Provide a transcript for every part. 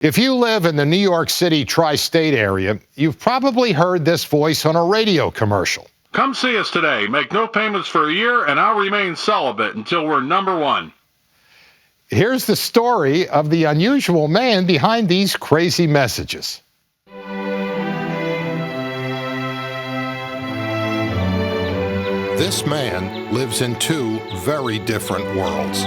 If you live in the New York City tri-state area, you've probably heard this voice on a radio commercial. Come see us today. Make no payments for a year, and I'll remain celibate until we're number one. Here's the story of the unusual man behind these crazy messages. This man lives in two very different worlds.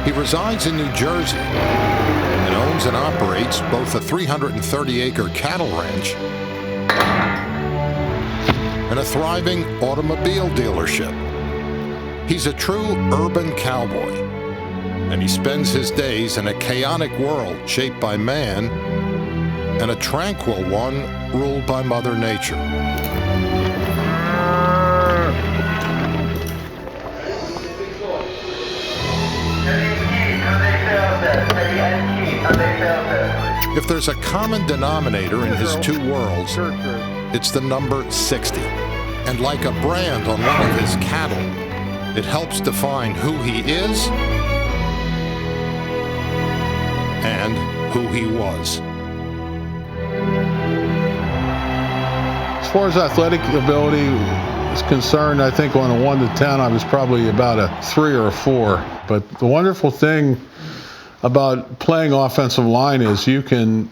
He resides in New Jersey and owns and operates both a 330-acre cattle ranch and a thriving automobile dealership. He's a true urban cowboy, and he spends his days in a chaotic world shaped by man and a tranquil one ruled by Mother Nature. If there's a common denominator in his two worlds, it's the number 60. And like a brand on one of his cattle, it helps define who he is and who he was. As far as athletic ability is concerned, I think on a 1 to 10, I was probably about a 3 or a 4. But the wonderful thing about playing offensive line is you can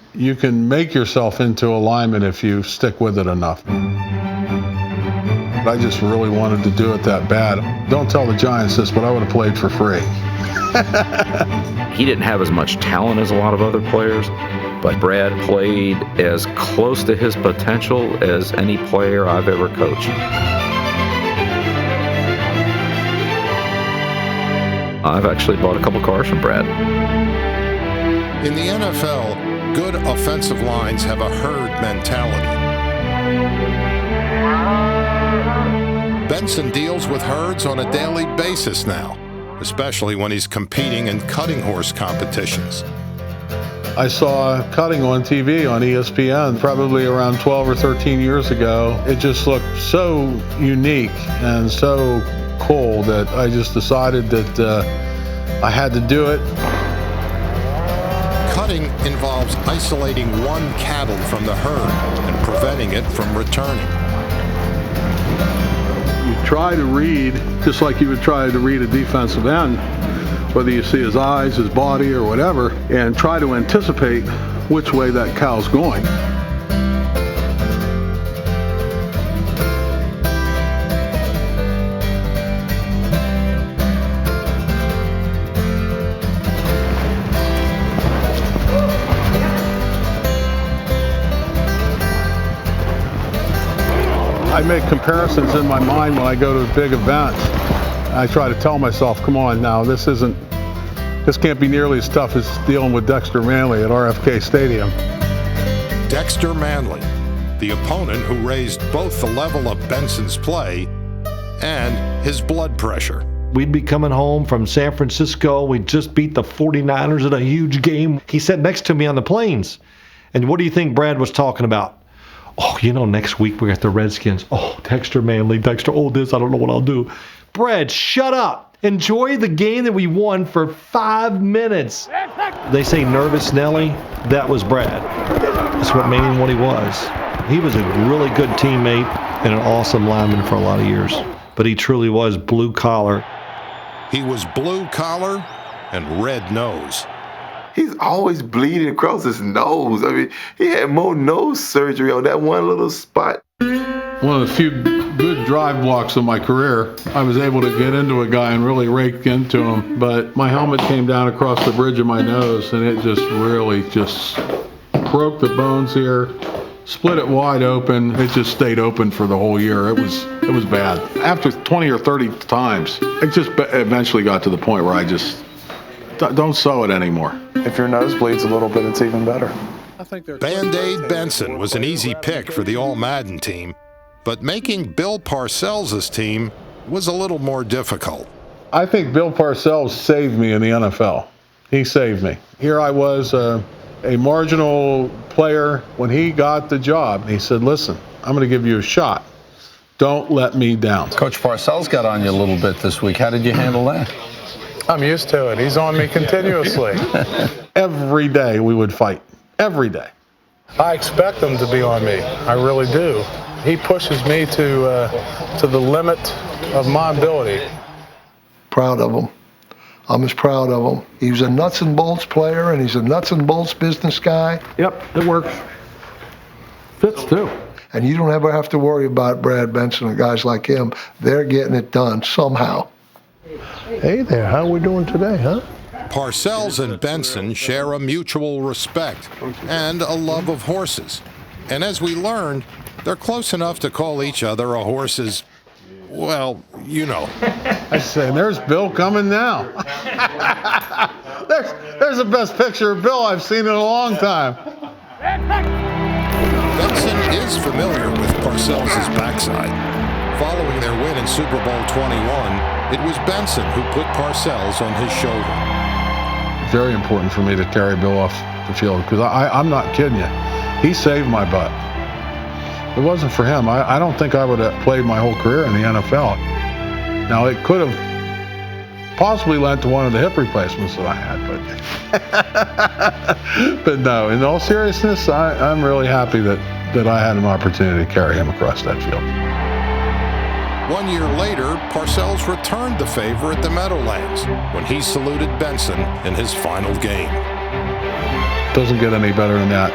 make yourself into a lineman if you stick with it enough. I just really wanted to do it that bad. Don't tell the Giants this, but I would have played for free. He didn't have as much talent as a lot of other players, but Brad played as close to his potential as any player I've ever coached. I've actually bought a couple cars from Brad. In the NFL, good offensive lines have a herd mentality. Benson deals with herds on a daily basis now, especially when he's competing in cutting horse competitions. I saw cutting on TV on ESPN probably around 12 or 13 years ago. It just looked so unique and so cool that I just decided that I had to do it. Cutting involves isolating one cattle from the herd and preventing it from returning. You try to read just like you would try to read a defensive end, whether you see his eyes, his body, or whatever, and try to anticipate which way that cow's going. I make comparisons in my mind when I go to big events. I try to tell myself, come on now, this can't be nearly as tough as dealing with Dexter Manley at RFK Stadium. Dexter Manley, the opponent who raised both the level of Benson's play and his blood pressure. We'd be coming home from San Francisco. We just beat the 49ers in a huge game. He sat next to me on the planes. And what do you think Brad was talking about? Oh, next week we got the Redskins. Oh, Dexter Manley, Dexter, this, I don't know what I'll do. Brad, shut up. Enjoy the game that we won for 5 minutes. They say nervous Nelly. That was Brad. That's what made him what he was. He was a really good teammate and an awesome lineman for a lot of years. But he truly was blue collar. He was blue collar and red nose. He's always bleeding across his nose. I mean, he had more nose surgery on that one little spot. One of the few good drive blocks of my career, I was able to get into a guy and really rake into him, but my helmet came down across the bridge of my nose, and it just really broke the bones here, split it wide open. It just stayed open for the whole year. It was bad. After 20 or 30 times, it just eventually got to the point where I just don't sew it anymore. If your nose bleeds a little bit, it's even better. Band-Aid Benson was an easy pick for the All-Madden team, but making Bill Parcells' team was a little more difficult. I think Bill Parcells saved me in the NFL. He saved me. Here I was, a marginal player. When he got the job, he said, listen, I'm going to give you a shot. Don't let me down. Coach Parcells got on you a little bit this week. How did you handle that? I'm used to it. He's on me continuously. Every day we would fight. Every day. I expect him to be on me. I really do. He pushes me to the limit of my ability. Proud of him. I'm as proud of him. He was a nuts and bolts player, and he's a nuts and bolts business guy. Yep, it works. Fits too. And you don't ever have to worry about Brad Benson and guys like him. They're getting it done somehow. Hey there, how we doing today, huh? Parcells and Benson share a mutual respect and a love of horses. And as we learned, they're close enough to call each other a horse's, well, you know. I say, there's Bill coming now. there's the best picture of Bill I've seen in a long time. Benson is familiar with Parcells' backside. Following their win in Super Bowl 21, it was Benson who put Parcells on his shoulder. Very important for me to carry Bill off the field because I'm not kidding you. He saved my butt. If it wasn't for him, I don't think I would have played my whole career in the NFL. Now, it could have possibly led to one of the hip replacements that I had, but no, in all seriousness, I'm really happy that I had an opportunity to carry him across that field. 1 year later, Parcells returned the favor at the Meadowlands when he saluted Benson in his final game. Doesn't get any better than that.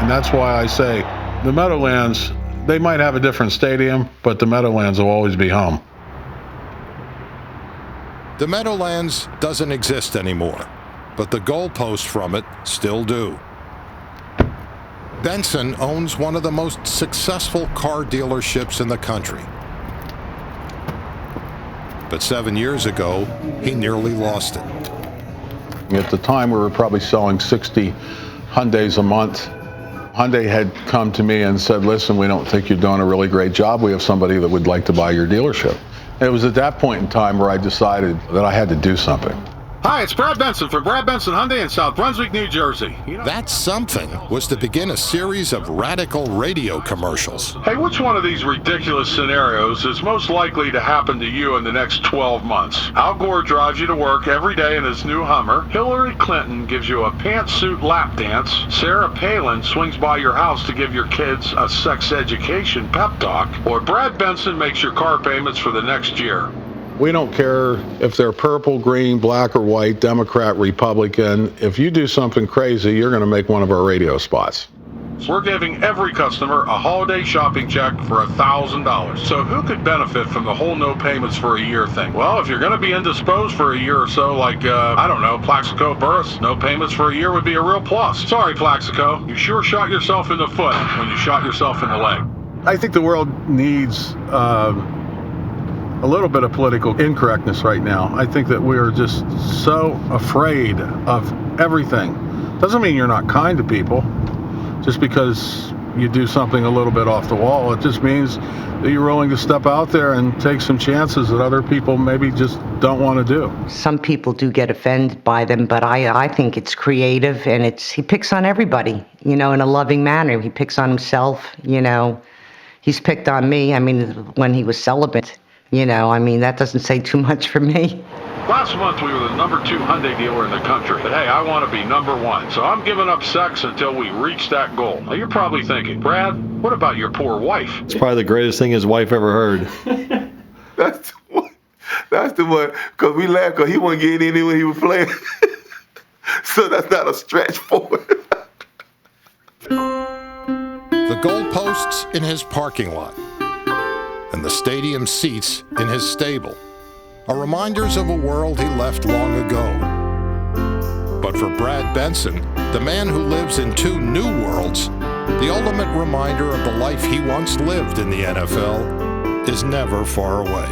And that's why I say the Meadowlands, they might have a different stadium, but the Meadowlands will always be home. The Meadowlands doesn't exist anymore, but the goalposts from it still do. Benson owns one of the most successful car dealerships in the country. But 7 years ago, he nearly lost it. At the time, we were probably selling 60 Hyundais a month. Hyundai had come to me and said, listen, we don't think you're doing a really great job. We have somebody that would like to buy your dealership. And it was at that point in time where I decided that I had to do something. Hi, it's Brad Benson from Brad Benson Hyundai in South Brunswick, New Jersey. That something was to begin a series of radical radio commercials. Hey, which one of these ridiculous scenarios is most likely to happen to you in the next 12 months? Al Gore drives you to work every day in his new Hummer. Hillary Clinton gives you a pantsuit lap dance. Sarah Palin swings by your house to give your kids a sex education pep talk. Or Brad Benson makes your car payments for the next year. We don't care if they're purple, green, black, or white, Democrat, Republican. If you do something crazy, you're going to make one of our radio spots. We're giving every customer a holiday shopping check for $1,000. So who could benefit from the whole no payments for a year thing? Well, if you're going to be indisposed for a year or so, like, I don't know, Plaxico Burress, no payments for a year would be a real plus. Sorry, Plaxico. You sure shot yourself in the foot when you shot yourself in the leg. I think the world needs a little bit of political incorrectness right now. I think that we are just so afraid of everything. Doesn't mean you're not kind to people just because you do something a little bit off the wall. It just means that you're willing to step out there and take some chances that other people maybe just don't want to do. Some people do get offended by them, but I think it's creative, and he picks on everybody, in a loving manner. He picks on himself, He's picked on me, when he was celibate. That doesn't say too much for me. Last month, we were the number 2 Hyundai dealer in the country. But hey, I want to be number 1, so I'm giving up sex until we reach that goal. Now, you're probably thinking, Brad, what about your poor wife? It's probably the greatest thing his wife ever heard. That's the one. Because we laughed because he wasn't getting any when he was playing. So that's not a stretch for him. The goalposts in his parking lot and the stadium seats in his stable are reminders of a world he left long ago. But for Brad Benson, the man who lives in 2 new worlds, the ultimate reminder of the life he once lived in the NFL is never far away.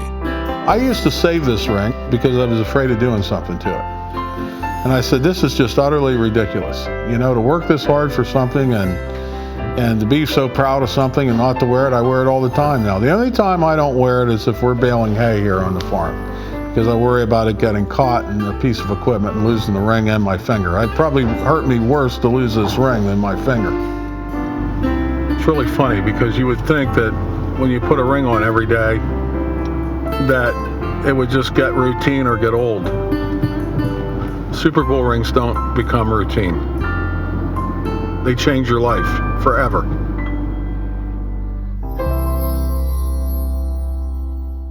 I used to save this ring because I was afraid of doing something to it. And I said, this is just utterly ridiculous. To work this hard for something and to be so proud of something and not to wear it, I wear it all the time now. The only time I don't wear it is if we're baling hay here on the farm, because I worry about it getting caught in a piece of equipment and losing the ring and my finger. It'd probably hurt me worse to lose this ring than my finger. It's really funny because you would think that when you put a ring on every day, that it would just get routine or get old. Super Bowl rings don't become routine. They change your life forever.